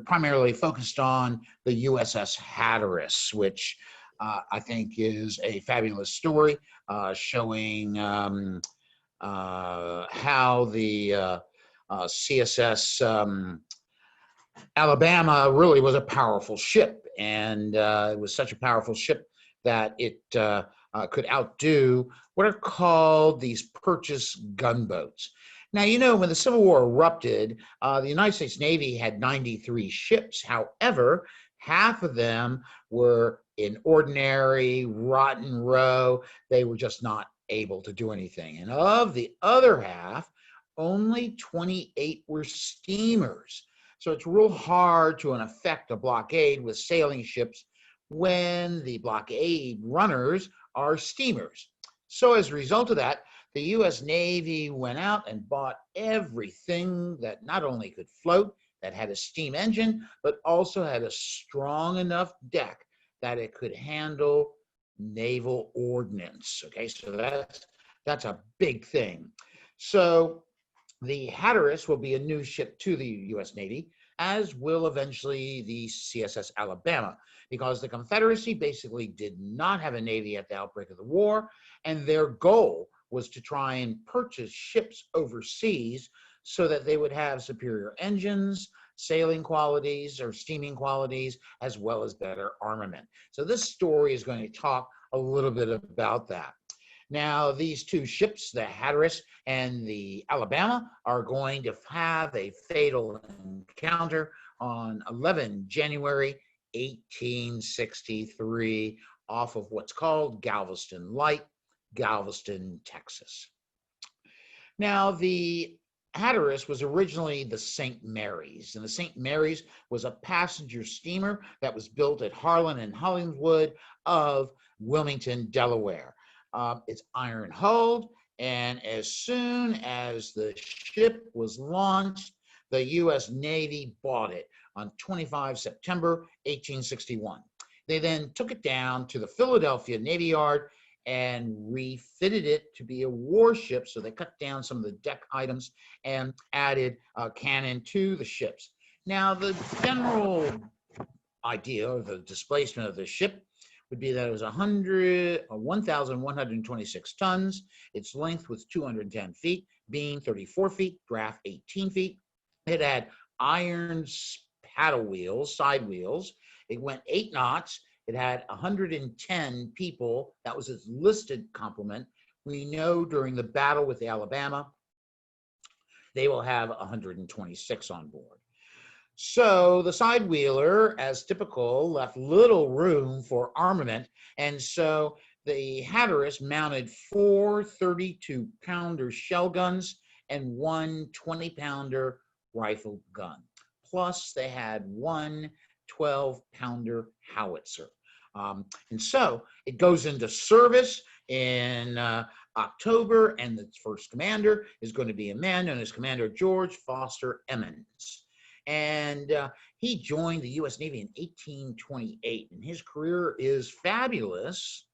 primarily focused on the USS Hatteras, which I think is a fabulous story showing how the CSS Alabama really was a powerful ship, and it was such a powerful ship that it could outdo what are called these purchase gunboats. Now, you know, when the Civil War erupted, the United States Navy had 93 ships. However, half of them were in ordinary, rotten row. They were just not able to do anything. And of the other half, only 28 were steamers. So it's real hard to effect a blockade with sailing ships when the blockade runners are steamers. So as a result of that, the U.S. Navy went out and bought everything that not only could float, that had a steam engine, but also had a strong enough deck that it could handle naval ordnance. Okay, so that's a big thing. So the Hatteras will be a new ship to the U.S. Navy, as will eventually the CSS Alabama, because the Confederacy basically did not have a navy at the outbreak of the war, and their goal was to try and purchase ships overseas so that they would have superior engines, sailing qualities or steaming qualities, as well as better armament. So this story is going to talk a little bit about that. Now, these two ships, the Hatteras and the Alabama, are going to have a fatal encounter on 11 January 1863 off of what's called Galveston Light, Galveston, Texas. Now, the Hatteras was originally the St. Mary's, and the St. Mary's was a passenger steamer that was built at Harlan and Hollingswood of Wilmington, Delaware. It's iron-hulled, and as soon as the ship was launched, the U.S. Navy bought it on 25 September 1861. They then took it down to the Philadelphia Navy Yard and refitted it to be a warship, so they cut down some of the deck items and added a cannon to the ships. Now, the general idea of the displacement of the ship would be that it was 1,126 tons. Its length was 210 feet, beam 34 feet, draft 18 feet. It had iron paddle wheels, side wheels. It went 8 knots. It had 110 people. That was its listed complement. We know during the battle with the Alabama, they will have 126 on board. So the side wheeler, as typical, left little room for armament, and so the Hatteras mounted 4 32-pounder shell guns and 1 20-pounder rifle gun. Plus, they had 1 12-pounder howitzer. And so it goes into service in October, and the first commander is going to be a man known as Commander George Foster Emmons. And he joined the U.S. Navy in 1828, and his career is fabulous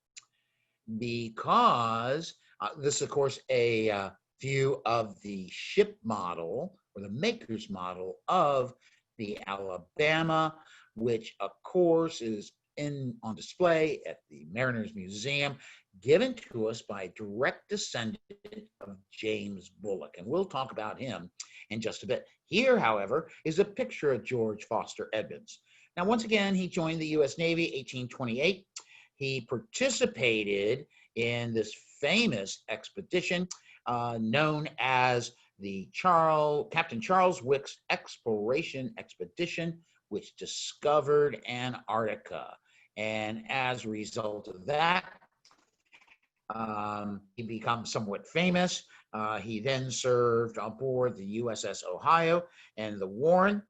because this is, of course, a view of the ship model or the maker's model of the Alabama, which, of course, is on display at the Mariners Museum, given to us by a direct descendant of James Bullock. And we'll talk about him in just a bit. Here, however, is a picture of George Foster Emmons. Now, once again, he joined the U.S. Navy 1828. He participated in this famous expedition known as the Captain Charles Wickes Exploration Expedition, which discovered Antarctica. And as a result of that, he becomes somewhat famous. He then served aboard the USS Ohio and the Warren.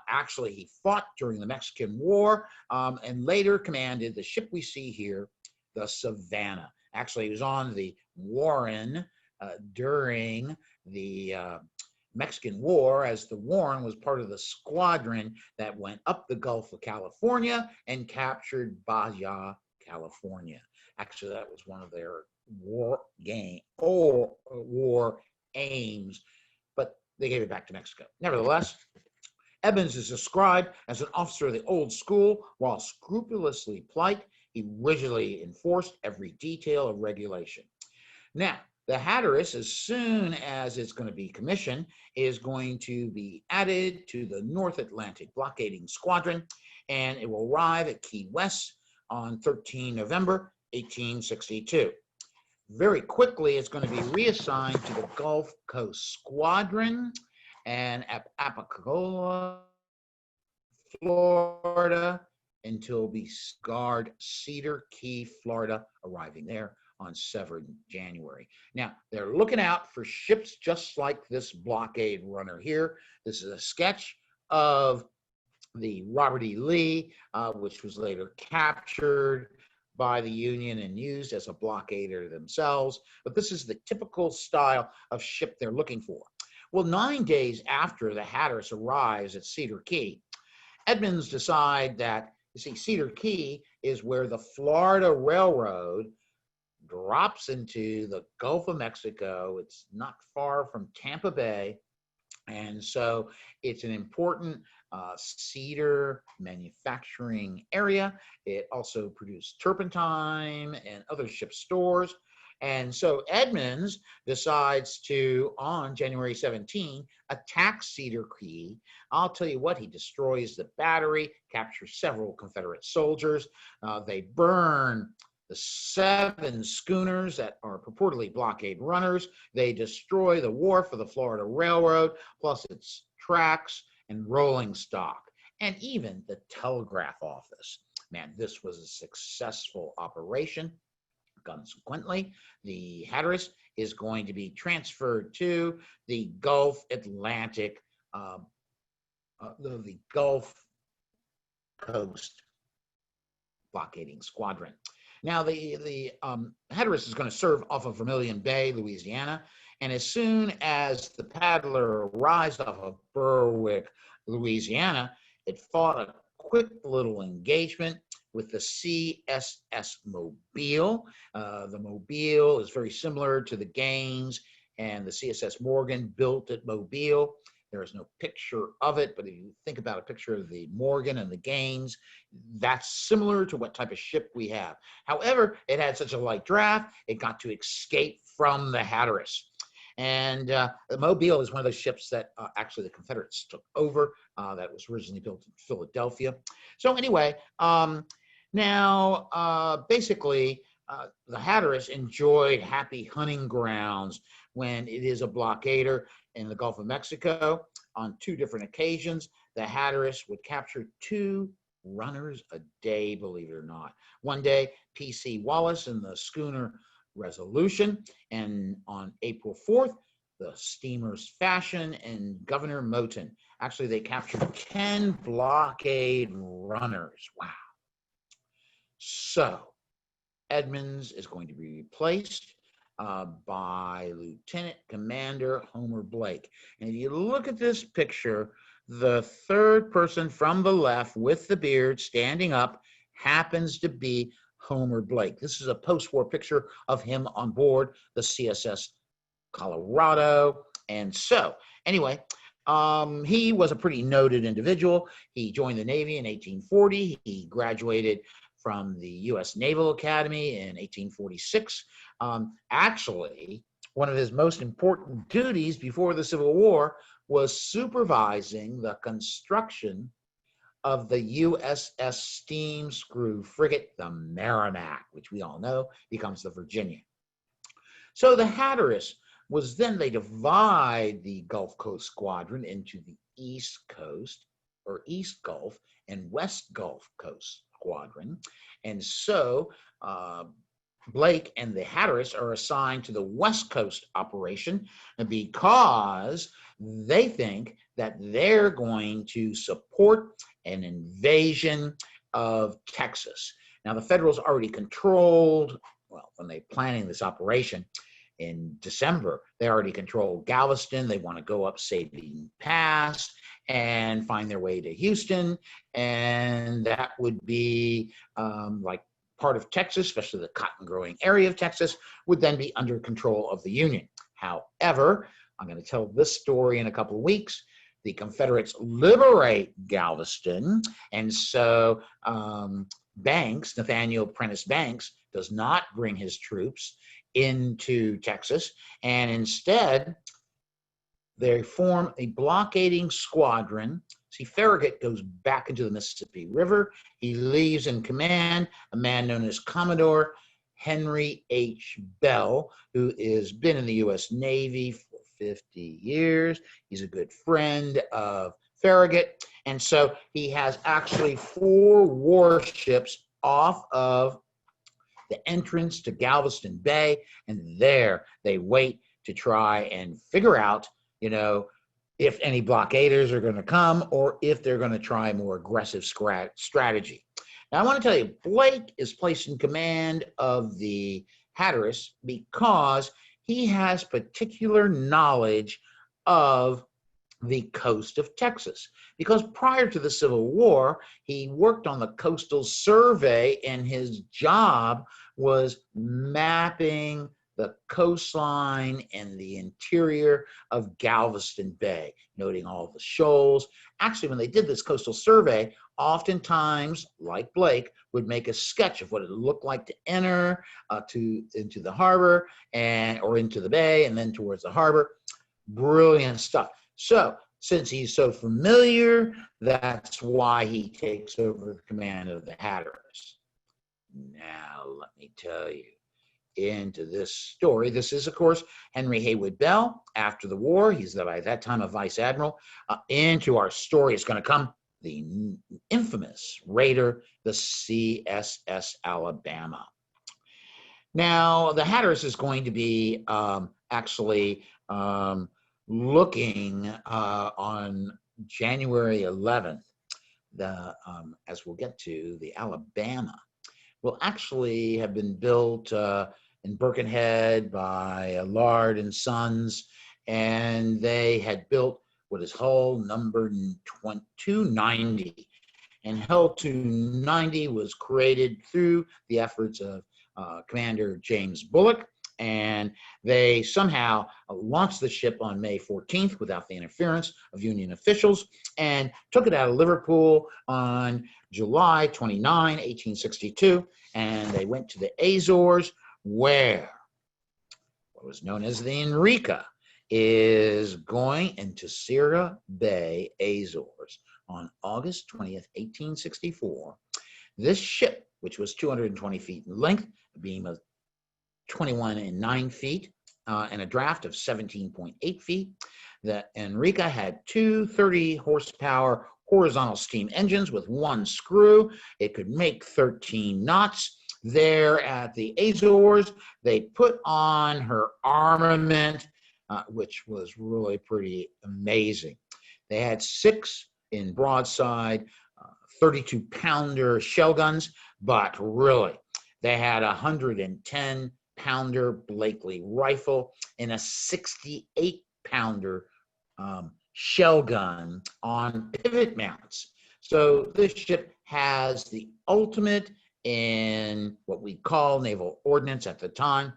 Actually, he fought during the Mexican War and later commanded the ship we see here, the Savannah. Actually, he was on the Warren during the Mexican War, as the Warren was part of the squadron that went up the Gulf of California and captured Baja, California. Actually, that was one of their war aims, but they gave it back to Mexico. Nevertheless, Edmonds is described as an officer of the old school. While scrupulously polite, he rigidly enforced every detail of regulation. Now, the Hatteras, as soon as it's going to be commissioned, is going to be added to the North Atlantic blockading squadron, and it will arrive at Key West on 13 November 1862. Very quickly, it's going to be reassigned to the Gulf Coast Squadron, and at Apalachicola, Florida, until we guard Cedar Key, Florida, arriving there on 7 January. Now, they're looking out for ships just like this blockade runner here. This is a sketch of the Robert E. Lee, which was later captured by the Union and used as a blockader themselves. But this is the typical style of ship they're looking for. Well, 9 days after the Hatteras arrives at Cedar Key, Edmonds decide that, you see, Cedar Key is where the Florida Railroad drops into the Gulf of Mexico. It's not far from Tampa Bay. And so it's an important cedar manufacturing area. It also produced turpentine and other ship stores. And so Edmonds decides to, on January 17, attack Cedar Key. I'll tell you what, he destroys the battery, captures several Confederate soldiers. They burn the 7 schooners that are purportedly blockade runners. They destroy the wharf of the Florida Railroad, plus its tracks and rolling stock, and even the telegraph office. Man, this was a successful operation. Consequently, the Hatteras is going to be transferred to the Gulf Atlantic, the Gulf Coast blockading squadron. Now, the Hatteras is going to serve off of Vermilion Bay, Louisiana, and as soon as the Paddler arrives off of Berwick, Louisiana, it fought a quick little engagement with the CSS Mobile. The Mobile is very similar to the Gaines and the CSS Morgan built at Mobile. There is no picture of it, but if you think about a picture of the Morgan and the Gaines, that's similar to what type of ship we have. However, it had such a light draft, it got to escape from the Hatteras. And the Mobile is one of those ships that actually the Confederates took over, that was originally built in Philadelphia. So anyway, basically, the Hatteras enjoyed happy hunting grounds when it is a blockader in the Gulf of Mexico. On 2 different occasions, the Hatteras would capture 2 runners a day, believe it or not. One day, P.C. Wallace in the schooner Resolution, and on April 4th, the steamers Fashion and Governor Moton. Actually, they captured 10 blockade runners. Wow. So, Edmonds is going to be replaced by Lieutenant Commander Homer Blake. And if you look at this picture, the 3rd person from the left with the beard standing up happens to be Homer Blake. This is a post-war picture of him on board the CSS Colorado. And so, anyway, he was a pretty noted individual. He joined the Navy in 1840. He graduated from the U.S. Naval Academy in 1846. Actually, one of his most important duties before the Civil War was supervising the construction of the USS steam screw frigate, the Merrimack, which we all know becomes the Virginia. So the Hatteras was then, they divide the Gulf Coast Squadron into the East Coast, or East Gulf, and West Gulf Coast Squadron. And so Blake and the Hatteras are assigned to the West Coast operation because they think that they're going to support an invasion of Texas. Now, the Federals already controlled, well, when they're planning this operation in December, they already controlled Galveston. They want to go up Sabine Pass and find their way to Houston. And that would be like part of Texas, especially the cotton growing area of Texas, would then be under control of the Union. However, I'm going to tell this story in a couple of weeks. the Confederates liberate Galveston. And so Banks, Nathaniel Prentice Banks, does not bring his troops into Texas, and instead they form a blockading squadron. See, Farragut goes back into the Mississippi River. He leaves in command a man known as Commodore Henry H. Bell, who has been in the U.S. Navy for 50 years. He's a good friend of Farragut. And so he has actually 4 warships off of the entrance to Galveston Bay. And there they wait to try and figure out, if any blockaders are going to come or if they're going to try a more aggressive strategy. Now, I want to tell you, Blake is placed in command of the Hatteras because he has particular knowledge of the coast of Texas. Because prior to the Civil War, he worked on the Coastal Survey, and his job was mapping the coastline and the interior of Galveston Bay, noting all the shoals. Actually, when they did this coastal survey, oftentimes, like Blake, would make a sketch of what it looked like to enter into the harbor or into the bay and then towards the harbor. Brilliant stuff. So, since he's so familiar, that's why he takes over the command of the Hatteras. Now, let me tell you, into this story. This is, of course, Henry Heywood Bell. After the war, he's by that time a vice admiral. Into our story is going to come the infamous raider, the CSS Alabama. Now, the Hatteras is going to be actually looking on January 11th, as we'll get to, the Alabama will actually have been built in Birkenhead by Lard and Sons, and they had built what is hull number 290. And hull 290 was created through the efforts of Commander James Bullock, and they somehow launched the ship on May 14th without the interference of Union officials and took it out of Liverpool on July 29, 1862, and they went to the Azores, where what was known as the Enrica is going into Cedar Bay, Azores, on August 20th, 1864. This ship, which was 220 feet in length, a beam of 21 and 9 feet, and a draft of 17.8 feet. The Enrica had 2 30-horsepower horizontal steam engines with 1 screw. It could make 13 knots. There at the Azores, they put on her armament, which was really pretty amazing. They had 6 in broadside, 32-pounder shell guns, but really, they had a 110-pounder Blakely rifle and a 68-pounder shell gun on pivot mounts. So this ship has the ultimate in what we call naval ordnance at the time.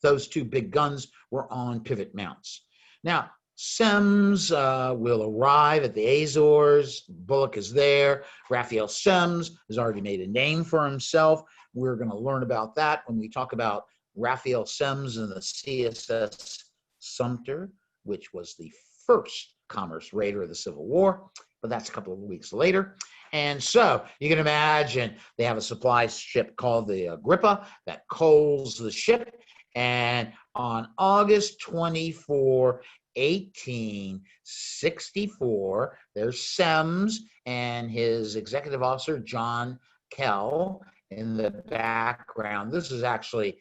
Those 2 big guns were on pivot mounts. Now, Semmes will arrive at the Azores. Bullock is there. Raphael Semmes has already made a name for himself. We're going to learn about that when we talk about Raphael Semmes and the CSS Sumter, which was the first commerce raider of the Civil War, but that's a couple of weeks later. And so you can imagine they have a supply ship called the Agrippa that coals the ship. And on August 24, 1864, there's Semmes and his executive officer, John Kell, in the background. This is actually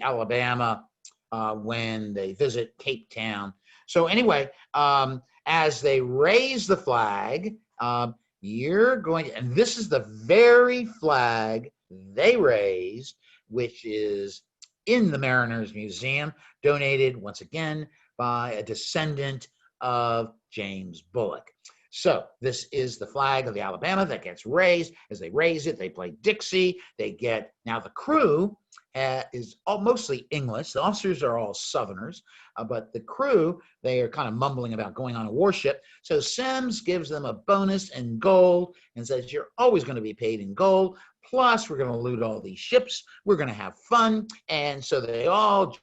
Alabama when they visit Cape Town. So anyway, as they raise the flag, you're going to, and this is the very flag they raised, which is in the Mariners Museum, donated once again by a descendant of James Bullock. So this is the flag of the Alabama that gets raised. As they raise it, they play Dixie. They get, now the crew is all mostly English. The officers are all Southerners, but the crew, they are kind of mumbling about going on a warship. So Sims gives them a bonus in gold and says, you're always going to be paid in gold. Plus, we're going to loot all these ships. We're going to have fun. And so they all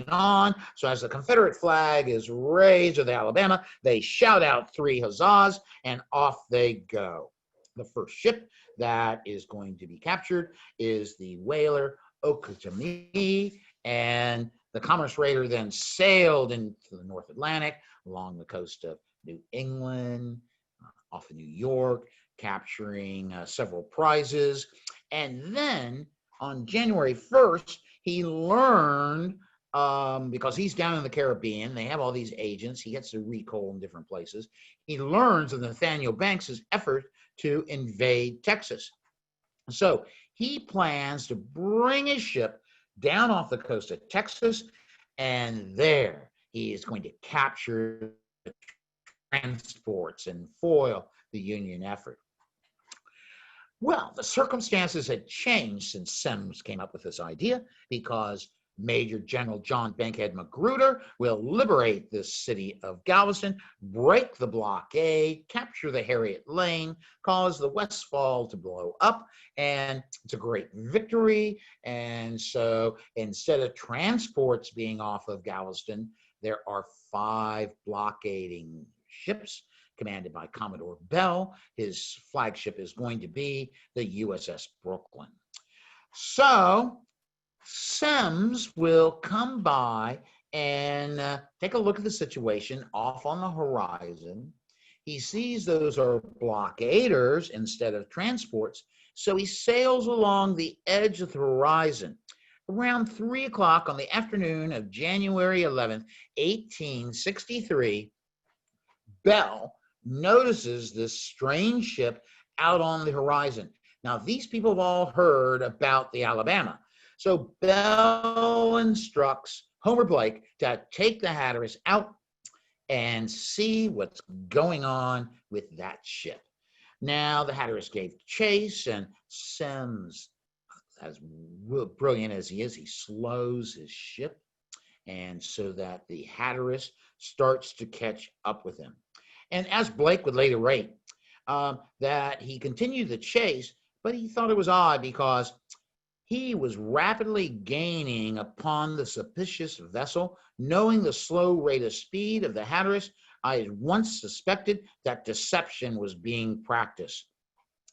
on. So as the Confederate flag is raised of the Alabama, they shout out 3 huzzahs and off they go. The first ship that is going to be captured is the whaler Okeechobee, and the Commerce Raider then sailed into the North Atlantic along the coast of New England, off of New York, capturing several prizes. And then on January 1st, he learned, because he's down in the Caribbean, they have all these agents, he gets to recall in different places. He learns of Nathaniel Banks's effort to invade Texas. So he plans to bring his ship down off the coast of Texas, and there he is going to capture the transports and foil the Union effort. Well, the circumstances had changed since Semmes came up with this idea, because Major General John Bankhead Magruder will liberate the city of Galveston, break the blockade, capture the Harriet Lane, cause the Westfall to blow up, and it's a great victory. And so instead of transports being off of Galveston, there are 5 blockading ships commanded by Commodore Bell. His flagship is going to be the USS Brooklyn. So Semmes will come by and take a look at the situation off on the horizon. He sees those are blockaders instead of transports, so he sails along the edge of the horizon. Around 3 o'clock on the afternoon of January 11th, 1863, Bell notices this strange ship out on the horizon. Now, these people have all heard about the Alabama. So Bell instructs Homer Blake to take the Hatteras out and see what's going on with that ship. Now, the Hatteras gave chase, and Semmes, as brilliant as he is, he slows his ship, and so that the Hatteras starts to catch up with him. And as Blake would later write, that he continued the chase, but he thought it was odd because he was rapidly gaining upon the suspicious vessel. Knowing the slow rate of speed of the Hatteras, I had once suspected that deception was being practiced.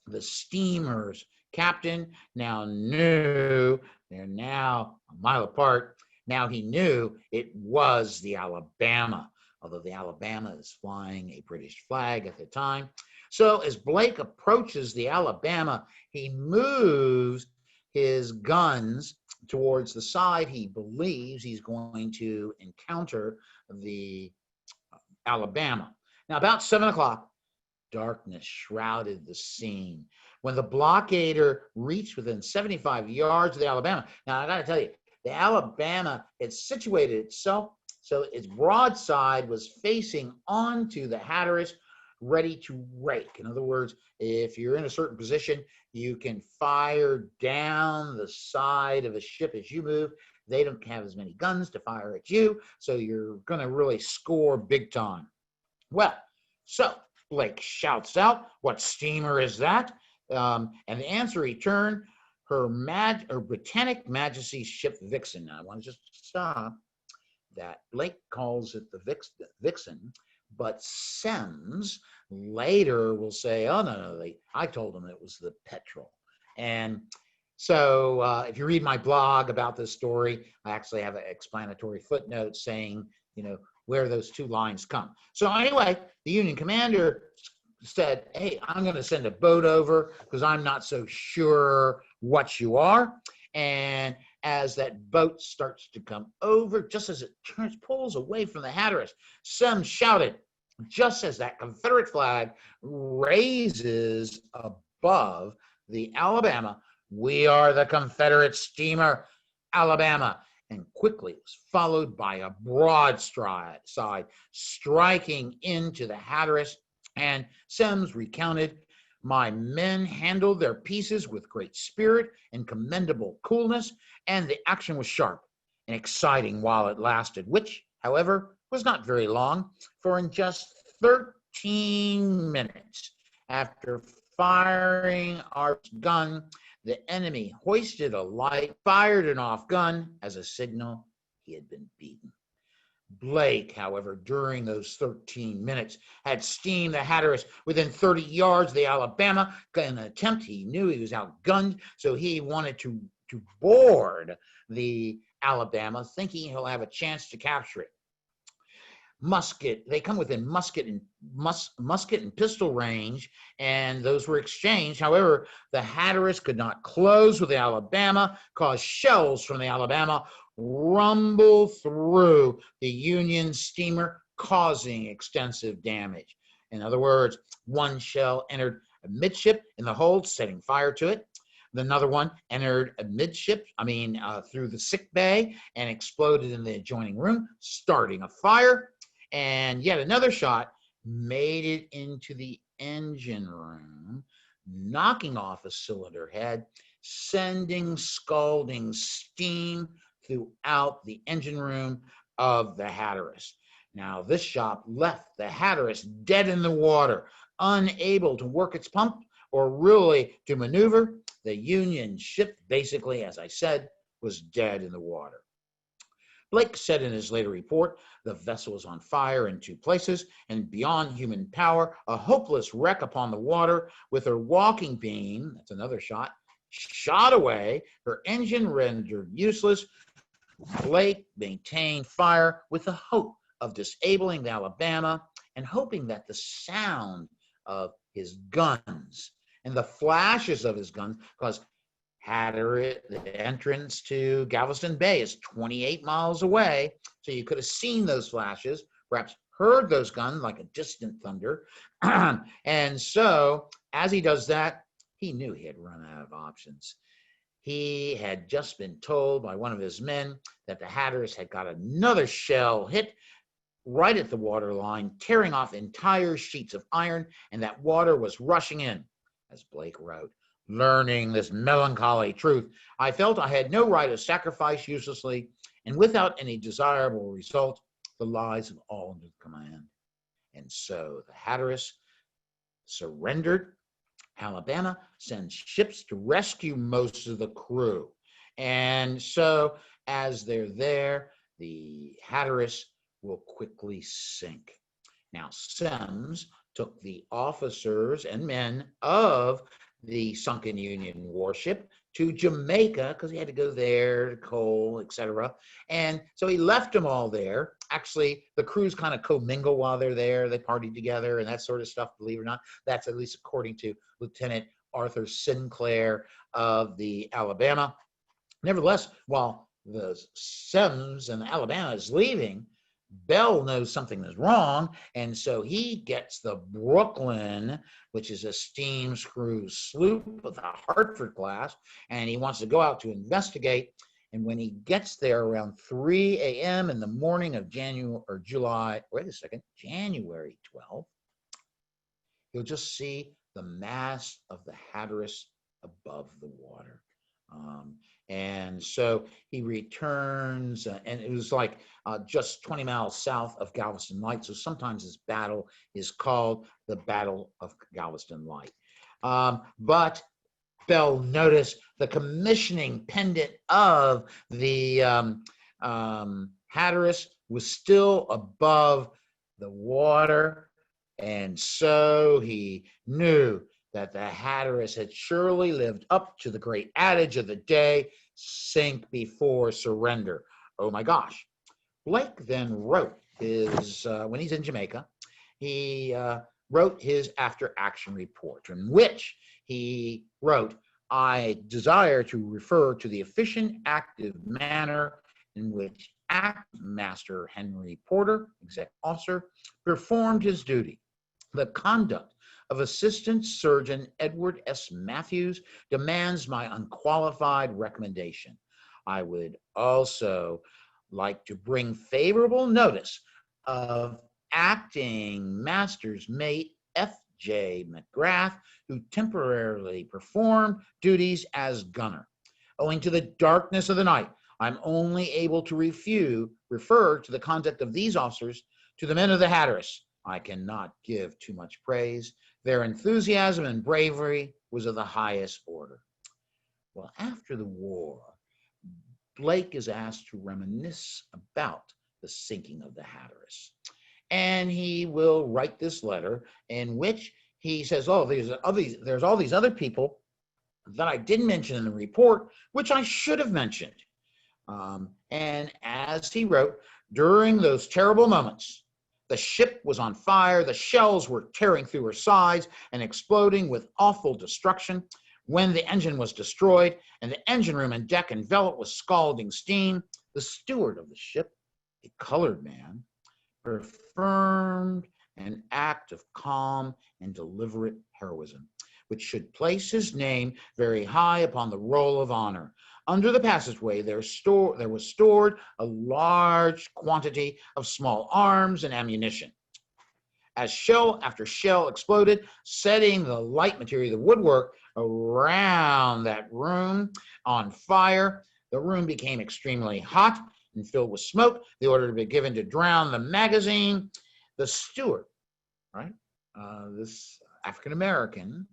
The steamer's captain now knew, they're now a mile apart, now he knew it was the Alabama, although the Alabama is flying a British flag at the time. So as Blake approaches the Alabama, he moves his guns towards the side he believes he's going to encounter the Alabama. Now, about 7 o'clock, darkness shrouded the scene. When the blockader reached within 75 yards of the Alabama, now I got to tell you, the Alabama, it situated itself so its broadside was facing onto the Hatteras, ready to rake. In other words, if you're in a certain position, you can fire down the side of a ship as you move. They don't have as many guns to fire at you, so you're going to really score big time. Well, so Blake shouts out, "What steamer is that?" And the answer returned, Her Britannic Majesty's ship Vixen. Now, I want to just stop that. Blake calls it the Vixen, but Semmes later will say, oh, no, I told him it was the Petrel. And so if you read my blog about this story, I actually have an explanatory footnote saying, where those 2 lines come. So anyway, the Union commander said, hey, I'm going to send a boat over because I'm not so sure what you are. And as that boat starts to come over, just as it pulls away from the Hatteras, Semmes shouted, just as that Confederate flag raises above the Alabama, "We are the Confederate steamer Alabama." And quickly it was followed by a broadside striking into the Hatteras And Semmes recounted, "My men handled their pieces with great spirit and commendable coolness, and the action was sharp and exciting while it lasted, which, however, was not very long, for in just 13 minutes after firing our gun, the enemy hoisted a light, fired an off gun as a signal he had been beaten." Blake, however, during those 13 minutes, had steamed the Hatteras within 30 yards of the Alabama. In an attempt, he knew he was outgunned, so he wanted to board the Alabama, thinking he'll have a chance to capture it. They come within musket and pistol range, and those were exchanged. However, the Hatteras could not close with the Alabama, cause shells from the Alabama rumble through the Union steamer, causing extensive damage. In other words, one shell entered amidship in the hold, setting fire to it. Another one entered through the sick bay and exploded in the adjoining room, starting a fire. And yet another shot made it into the engine room, knocking off a cylinder head, sending scalding steam throughout the engine room of the Hatteras. Now, this shot left the Hatteras dead in the water, unable to work its pump or really to maneuver. The Union ship, basically, as I said, was dead in the water. Blake said in his later report, "The vessel was on fire in 2 places, and beyond human power, a hopeless wreck upon the water, with her walking beam," that's another shot away, her engine rendered useless. Blake maintained fire with the hope of disabling the Alabama and hoping that the sound of his guns and the flashes of his guns, because the entrance to Galveston Bay is 28 miles away, so you could have seen those flashes, perhaps heard those guns like a distant thunder. And so, as he does that, he knew he had run out of options. He had just been told by one of his men that the Hatteras had got another shell hit right at the waterline, tearing off entire sheets of iron, and that water was rushing in. As Blake wrote, "Learning this melancholy truth, I felt I had no right to sacrifice uselessly and without any desirable result the lives of all under command." And so the Hatteras surrendered. Alabama sends ships to rescue most of the crew. And so as they're there, the Hatteras will quickly sink. Now, Semmes took the officers and men of the sunken Union warship to Jamaica because he had to go there to coal, etc. And so he left them all there. Actually, the crews kind of commingle while they're there. They party together and that sort of stuff, believe it or not. That's at least according to Lieutenant Arthur Sinclair of the Alabama. Nevertheless, while the Semmes and the Alabama is leaving, Bell knows something is wrong, and so he gets the Brooklyn, which is a steam screw sloop of the Hartford class, and he wants to go out to investigate. And when he gets there around 3 a.m. in the morning of January 12th, you'll just see the mast of the Hatteras above the water. And so he returns, and it was like just 20 miles south of Galveston Light. So sometimes this battle is called the Battle of Galveston Light. But Bell noticed the commissioning pendant of the Hatteras was still above the water. And so he knew that the Hatteras had surely lived up to the great adage of the day, sink before surrender. Oh my gosh. Blake then wrote his, when he's in Jamaica, he wrote his after-action report, in which he wrote, "I desire to refer to the efficient, active manner in which Master Henry Porter, executive officer, performed his duty. The conduct of Assistant Surgeon Edward S. Matthews demands my unqualified recommendation. I would also like to bring favorable notice of Acting Master's Mate F.J. McGrath, who temporarily performed duties as gunner. Owing to the darkness of the night, I'm only able to refer to the conduct of these officers to the men of the Hatteras. I cannot give too much praise. Their enthusiasm and bravery was of the highest order. Well, after the war, Blake is asked to reminisce about the sinking of the Hatteras. And he will write this letter in which he says, oh, there's all these other people that I didn't mention in the report, which I should have mentioned. And as he wrote, during those terrible moments, the ship was on fire, the shells were tearing through her sides and exploding with awful destruction. When the engine was destroyed and the engine room and deck enveloped with scalding steam, the steward of the ship, a colored man, performed an act of calm and deliberate heroism, which should place his name very high upon the roll of honor. Under the passageway, there was stored a large quantity of small arms and ammunition. As shell after shell exploded, setting the light material, the woodwork around that room on fire, the room became extremely hot and filled with smoke. The order to be given to drown the magazine. The steward, right, this African-American,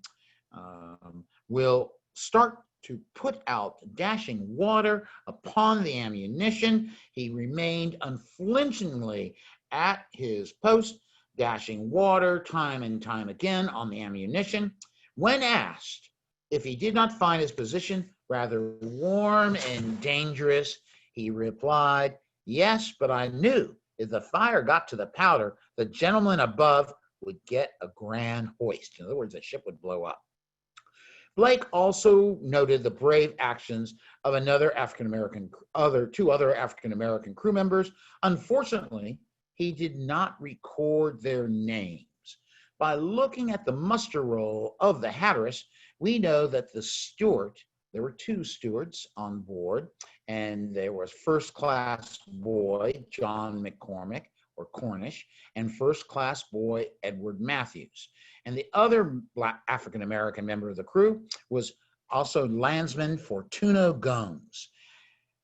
will start to put out dashing water upon the ammunition. He remained unflinchingly at his post, dashing water time and time again on the ammunition. When asked if he did not find his position rather warm and dangerous, he replied, yes, but I knew if the fire got to the powder, the gentleman above would get a grand hoist. In other words, the ship would blow up. Blake also noted the brave actions of two other African-American crew members. Unfortunately, he did not record their names. By looking at the muster roll of the Hatteras, we know that the steward, there were two stewards on board, and there was first class boy John McCormick or Cornish and first class boy Edward Matthews. And the other Black African-American member of the crew was also landsman Fortuno Gomes.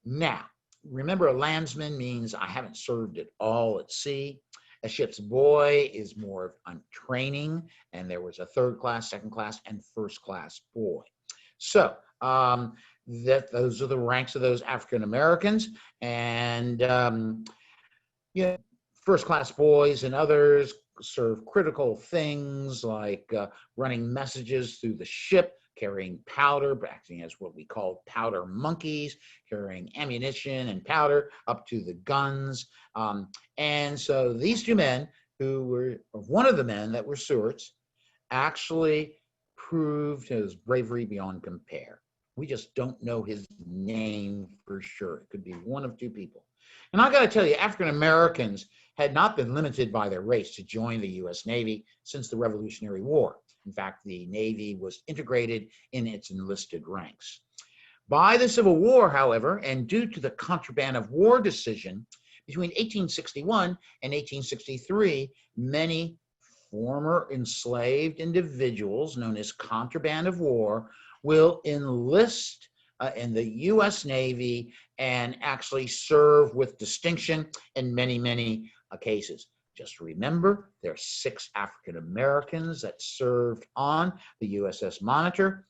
Now, remember, a landsman means I haven't served at all at sea. A ship's boy is more on training, and there was a third class, second class, and first class boy. So those are the ranks of those African Americans, and first class boys and others serve critical things like running messages through the ship, carrying powder, acting as what we call powder monkeys, carrying ammunition and powder up to the guns. And so these two men, who were one of the men that were stewards, actually proved his bravery beyond compare. We just don't know his name for sure. It could be one of two people. And I got to tell you, African Americans had not been limited by their race to join the U.S. Navy since the Revolutionary War. In fact, the Navy was integrated in its enlisted ranks. By the Civil War, however, and due to the contraband of war decision between 1861 and 1863, many former enslaved individuals known as contraband of war will enlist in the U.S. Navy and actually serve with distinction in many, many cases. Just remember, there are 6 African Americans that served on the USS Monitor,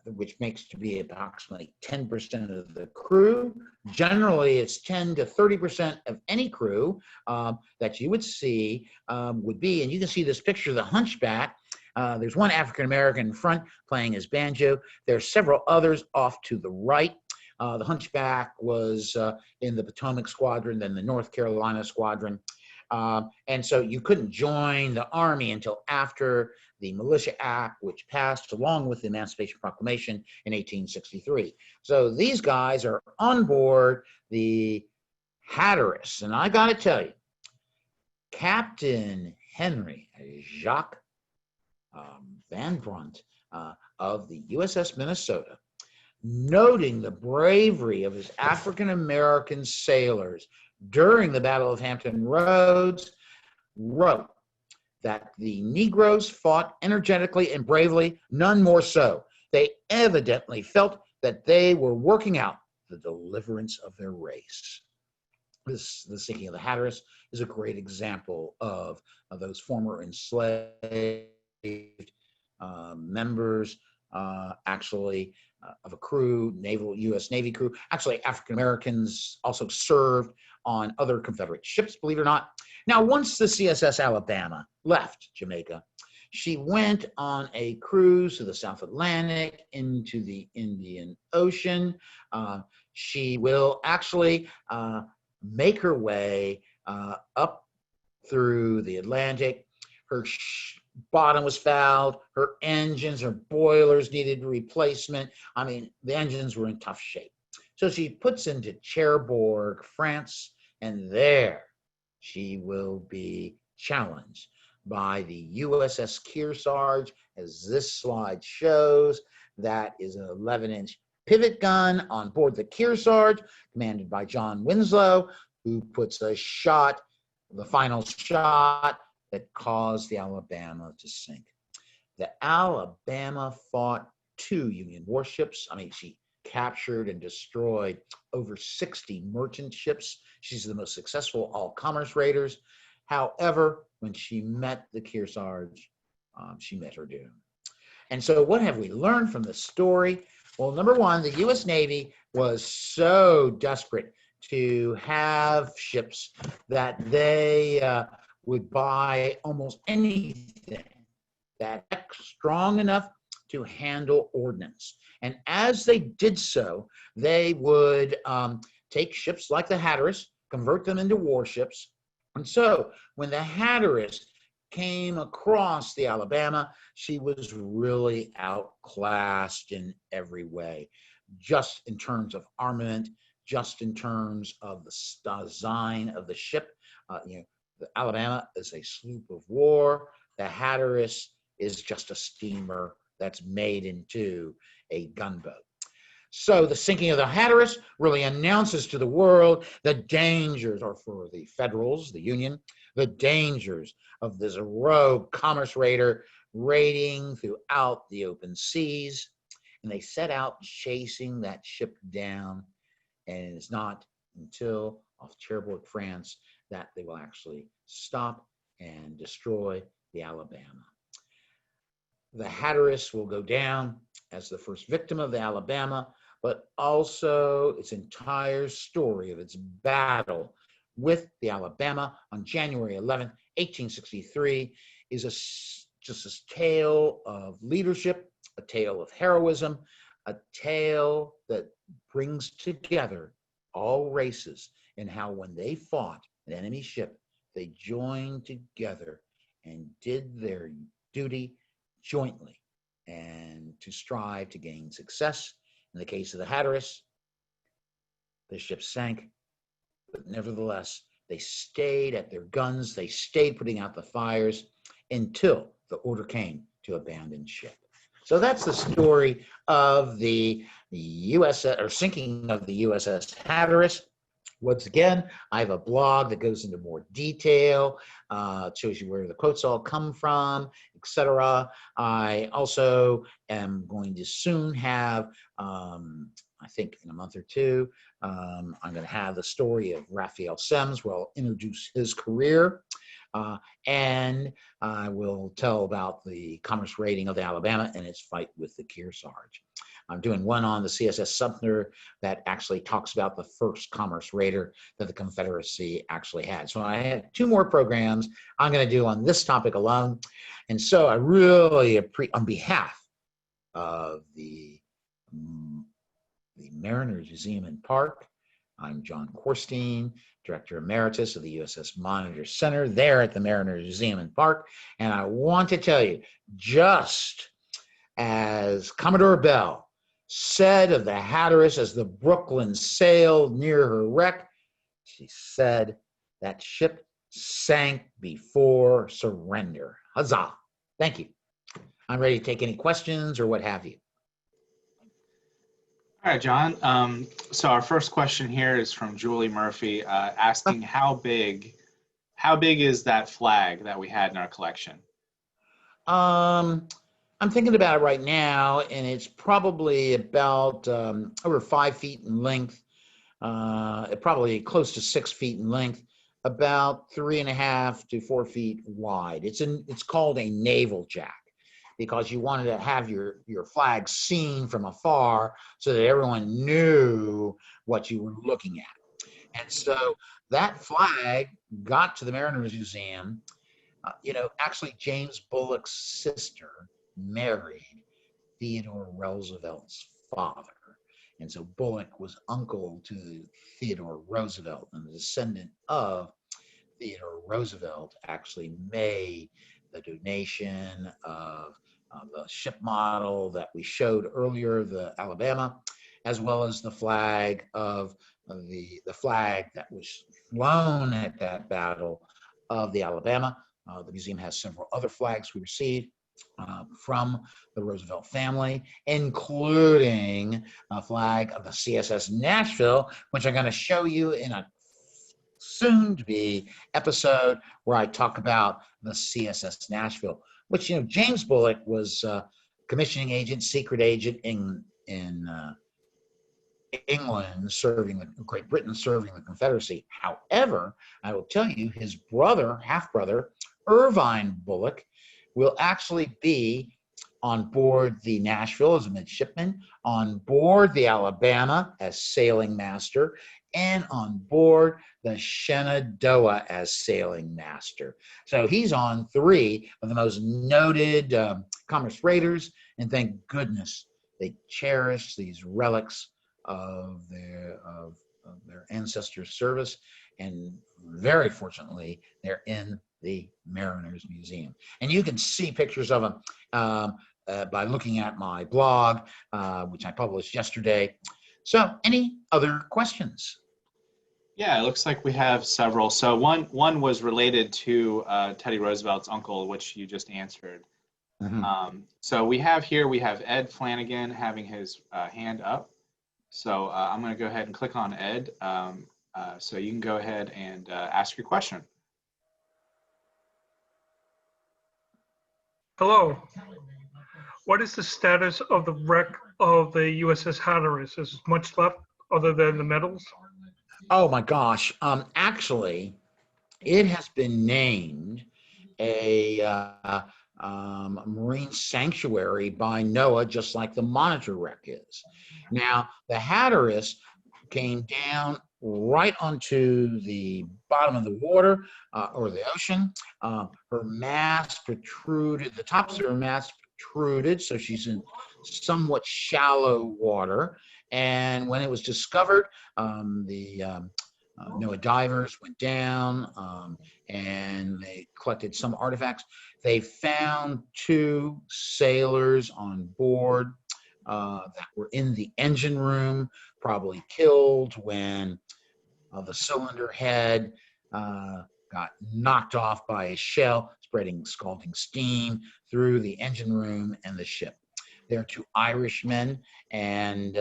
which makes to be approximately 10% of the crew. Generally, it's 10 to 30% of any crew that you would see would be, and you can see this picture of the hunchback. There's one African American in front playing his banjo. There's several others off to the right. The hunchback was in the Potomac Squadron, then the North Carolina Squadron. And so you couldn't join the Army until after the Militia Act, which passed along with the Emancipation Proclamation in 1863. So these guys are on board the Hatteras. And I got to tell you, Captain Henry Jacques Van Brunt of the USS Minnesota, noting the bravery of his African-American sailors during the Battle of Hampton Roads, wrote, that the Negroes fought energetically and bravely, none more so. They evidently felt that they were working out the deliverance of their race. The sinking of the Hatteras is a great example of those former enslaved members, of a crew, U.S. Navy crew. Actually, African Americans also served on other Confederate ships, believe it or not. Now, once the CSS Alabama left Jamaica, she went on a cruise to the South Atlantic into the Indian Ocean. She will actually make her way up through the Atlantic. Her bottom was fouled. Her engines, her boilers needed replacement. I mean, the engines were in tough shape. So she puts into Cherbourg, France, and there she will be challenged by the USS Kearsarge, as this slide shows. That is an 11-inch pivot gun on board the Kearsarge, commanded by John Winslow, who puts a shot, the final shot, that caused the Alabama to sink. The Alabama fought 2 Union warships. I mean, she captured and destroyed over 60 merchant ships. She's the most successful all-commerce raiders. However, when she met the Kearsarge, she met her doom. And so what have we learned from this story? Well, number one, the U.S. Navy was so desperate to have ships that they would buy almost anything that's strong enough to handle ordnance. And as they did so, they would take ships like the Hatteras, convert them into warships. And so when the Hatteras came across the Alabama, she was really outclassed in every way, just in terms of armament, just in terms of the design of the ship. The Alabama is a sloop of war. The Hatteras is just a steamer that's made into a gunboat. So the sinking of the Hatteras really announces to the world the dangers, or for the Federals, the Union, the dangers of this rogue commerce raider raiding throughout the open seas. And they set out chasing that ship down. And it's not until off Cherbourg, France, that they will actually stop and destroy the Alabama. The Hatteras will go down as the first victim of the Alabama, but also its entire story of its battle with the Alabama on January 11, 1863, is just a tale of leadership, a tale of heroism, a tale that brings together all races, and how when they fought an enemy ship, they joined together and did their duty jointly and to strive to gain success. In the case of the Hatteras, the ship sank, but nevertheless, they stayed at their guns, they stayed putting out the fires until the order came to abandon ship. So that's the story of the USS, or sinking of the USS Hatteras. Once again, I have a blog that goes into more detail, shows you where the quotes all come from, etc. I also am going to soon have, I think in a month or two, I'm going to have the story of Raphael Semmes, where I'll introduce his career. And I will tell about the commerce raiding of the Alabama and its fight with the Kearsarge. I'm doing one on the CSS Sumter that actually talks about the first commerce raider that the Confederacy actually had. So I have 2 more programs I'm going to do on this topic alone. And so I really appreciate, on behalf of the Mariners Museum and Park, I'm John Korstein, Director Emeritus of the USS Monitor Center there at the Mariners Museum and Park. And I want to tell you, just as Commodore Bell said of the Hatteras as the Brooklyn sailed near her wreck, she said that ship sank before surrender. Huzzah. Thank you. I'm ready to take any questions or what have you. All right, John. So our first question here is from Julie Murphy, asking how big How big is that flag that we had in our collection? I'm thinking about it right now, and it's probably about over 5 feet in length, probably close to 6 feet in length, about 3.5 to 4 feet wide. It's called a naval jack because you wanted to have your flag seen from afar so that everyone knew what you were looking at. And so that flag got to the Mariners Museum. Actually, James Bullock's sister married Theodore Roosevelt's father. And so Bullock was uncle to Theodore Roosevelt, and the descendant of Theodore Roosevelt actually made the donation of the ship model that we showed earlier, the Alabama, as well as the flag of the flag that was flown at that battle of the Alabama. The museum has several other flags we received from the Roosevelt family, including a flag of the CSS Nashville, which I'm going to show you in a soon-to-be episode where I talk about the CSS Nashville, which, James Bullock was commissioning agent, secret agent in England, Great Britain, serving the Confederacy. However, I will tell you, his half-brother, Irvine Bullock, will actually be on board the Nashville as a midshipman, on board the Alabama as sailing master, and on board the Shenandoah as sailing master. So he's on 3 of the most noted commerce raiders, and thank goodness they cherish these relics of their ancestors' service, and very fortunately, they're in the Mariners Museum. And you can see pictures of them by looking at my blog, which I published yesterday. So, any other questions? Yeah, it looks like we have several. So one was related to Teddy Roosevelt's uncle, which you just answered. Mm-hmm. So we have Ed Flanagan having his hand up. So I'm going to go ahead and click on Ed. So you can go ahead and ask your question. Hello. What is the status of the wreck of the USS Hatteras? Is much left other than the medals? Oh my gosh. Actually, it has been named a marine sanctuary by NOAA, just like the Monitor wreck is. Now, the Hatteras came down right onto the bottom of the water or the ocean. Her mast protruded, the tops of her mast protruded, so she's in somewhat shallow water. And when it was discovered, the NOAA divers went down and they collected some artifacts. They found 2 sailors on board that were in the engine room, probably killed when the cylinder head got knocked off by a shell, spreading scalding steam through the engine room and the ship. There are 2 Irishmen, and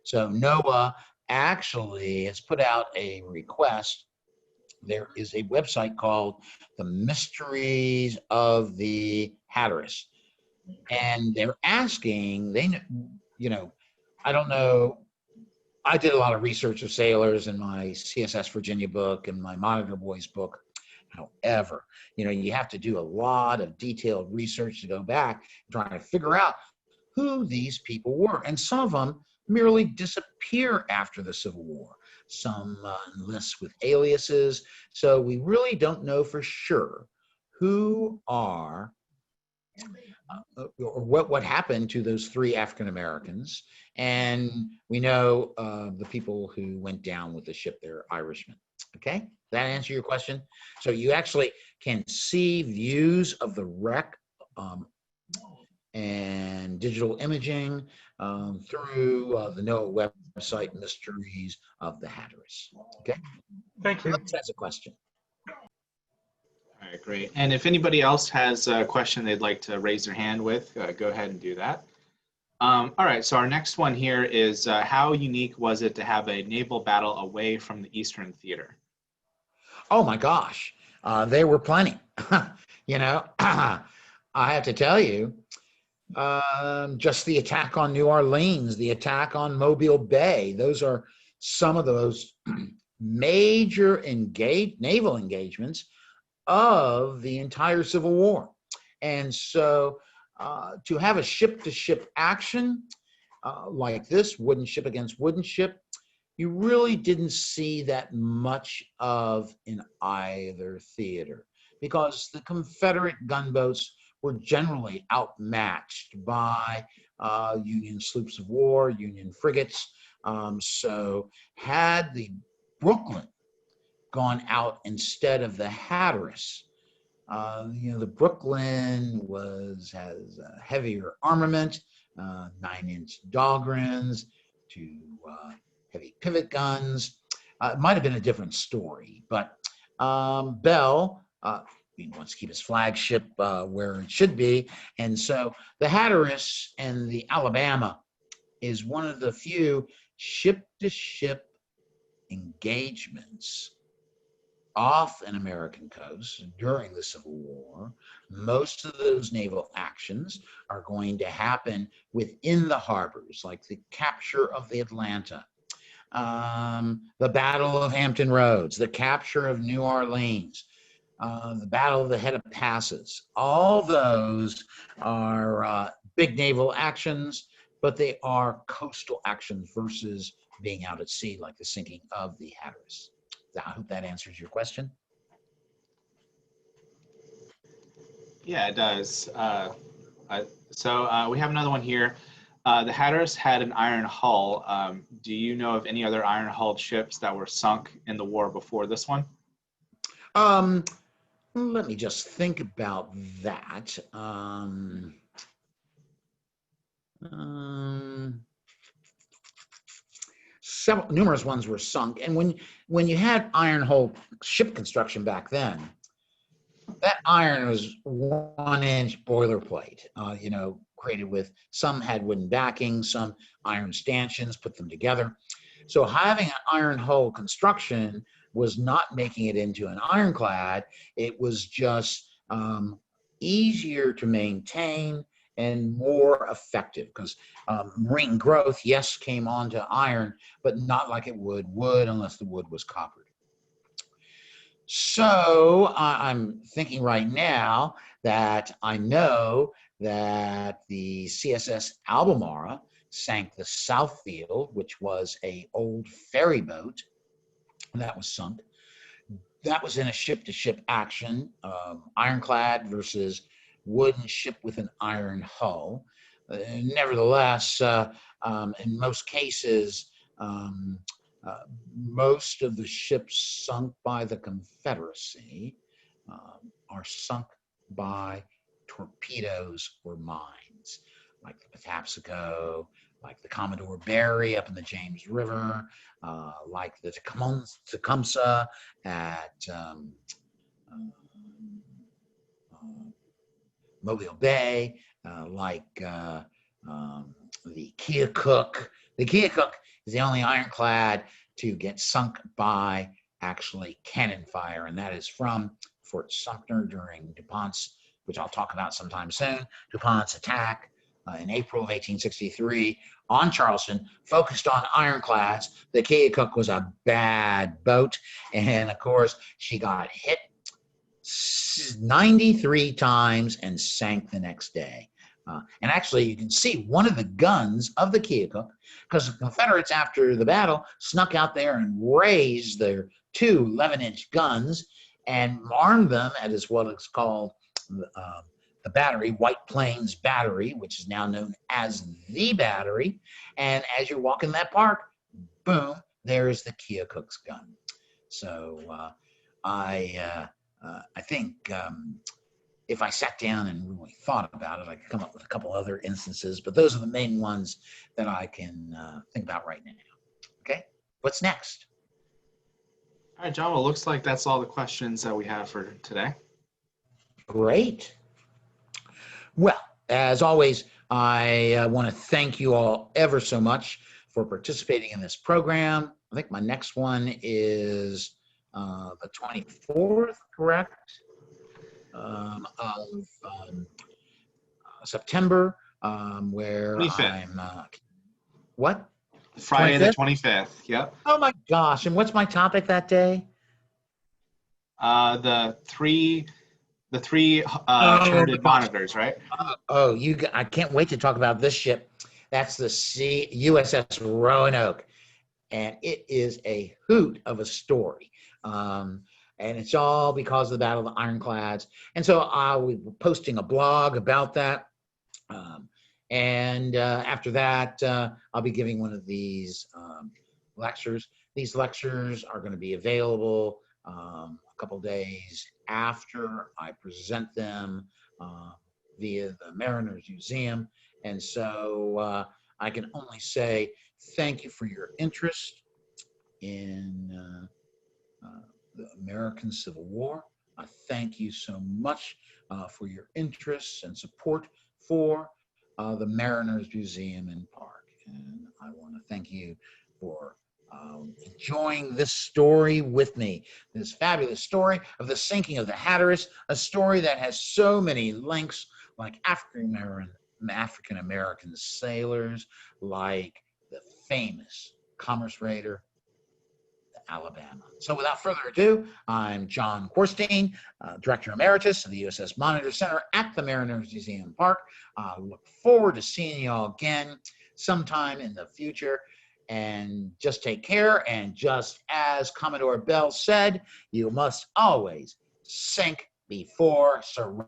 so NOAA actually has put out a request. There is a website called The Mysteries of the Hatteras, and they're asking, I don't know, I did a lot of research of sailors in my CSS Virginia book and my Monitor Boys book. However, you have to do a lot of detailed research to go back and try to figure out who these people were. And some of them merely disappear after the Civil War. Some enlist with aliases. So we really don't know for sure who are or what happened to those 3 African Americans. And we know the people who went down with the ship, they're Irishmen. Okay, does that answer your question? So you actually can see views of the wreck and digital imaging through the NOAA website, Mysteries of the Hatteras. Okay, Thank you. That's a question. All right, great. And if anybody else has a question they'd like to raise their hand with, go ahead and do that. All right, so our next one here is how unique was it to have a naval battle away from the Eastern Theater? Oh my gosh. There were plenty. You know, I have to tell you, just the attack on New Orleans, the attack on Mobile Bay, those are some of those major naval engagements of the entire Civil War. And so to have a ship-to-ship action like this, wooden ship against wooden ship, you really didn't see that much of in either theater, because the Confederate gunboats were generally outmatched by Union sloops of war, Union frigates. So had the Brooklyn gone out instead of the Hatteras, the Brooklyn has heavier armament, 9-inch Dahlgrens, to heavy pivot guns. It might have been a different story, but Bell wants to keep his flagship where it should be. And so the Hatteras and the Alabama is one of the few ship-to-ship engagements off an American coast during the Civil War. Most of those naval actions are going to happen within the harbors, like the capture of the Atlanta, the Battle of Hampton Roads, the capture of New Orleans, the Battle of the Head of Passes. All those are big naval actions, but they are coastal actions versus being out at sea, like the sinking of the Hatteras. I hope that answers your question. Yeah, it does. So we have another one here. The Hatteras had an iron hull. Do you know of any other iron-hulled ships that were sunk in the war before this one? Let me just think about that. Numerous ones were sunk, and when you had iron hull ship construction back then, that iron was 1-inch boilerplate. Created with, some had wooden backing, some iron stanchions, put them together. So having an iron hull construction was not making it into an ironclad. It was just easier to maintain and more effective, because marine growth, yes, came onto iron, but not like it would wood unless the wood was coppered. So I'm thinking right now that I know that the CSS Alabama sank the Southfield, which was an old ferry boat that was sunk. That was in a ship-to-ship action, ironclad versus wooden ship with an iron hull. Nevertheless, in most cases, most of the ships sunk by the Confederacy are sunk by torpedoes or mines, like the Patapsco, like the Commodore Barry up in the James River, like the Tecumseh at Mobile Bay, like the Keokuk. The Keokuk is the only ironclad to get sunk by actually cannon fire, and that is from Fort Sumter during DuPont's, which I'll talk about sometime soon, DuPont's attack in April of 1863 on Charleston, focused on ironclads. The Keokuk was a bad boat, and of course, she got hit 93 times and sank the next day. And actually, you can see one of the guns of the Keokuk, because the Confederates, after the battle, snuck out there and raised their two 11-inch guns and armed them as what is called the battery, White Plains Battery, which is now known as the Battery. And as you're walking that park, boom, there's the Keokuk's gun. So I think if I sat down and really thought about it, I could come up with a couple other instances, but those are the main ones that I can think about right now. Okay, what's next? All right, John, well, it looks like that's all the questions that we have for today. Great. Well, as always, I want to thank you all ever so much for participating in this program. I think my next one is the 24th, correct, of September, where 25th. I'm, what? Friday the 25th? 25th. Yep. Oh my gosh, and what's my topic that day? The three turreted monitors, right? I can't wait to talk about this ship. That's the USS Roanoke, and it is a hoot of a story. And it's all because of the Battle of the Ironclads. And so I'll be posting a blog about that. After that, I'll be giving one of these lectures. These lectures are going to be available a couple days after I present them via the Mariners Museum. And so I can only say thank you for your interest in the American Civil War. I thank you so much for your interests and support for the Mariners Museum and Park. And I want to thank you for enjoying this story with me, this fabulous story of the sinking of the Hatteras, a story that has so many links, like African-American sailors, like the famous commerce raider, Alabama. So without further ado, I'm John Korstein, Director Emeritus of the USS Monitor Center at the Mariners Museum Park. I look forward to seeing you all again sometime in the future. And just take care. And just as Commodore Bell said, you must always sink before surrender.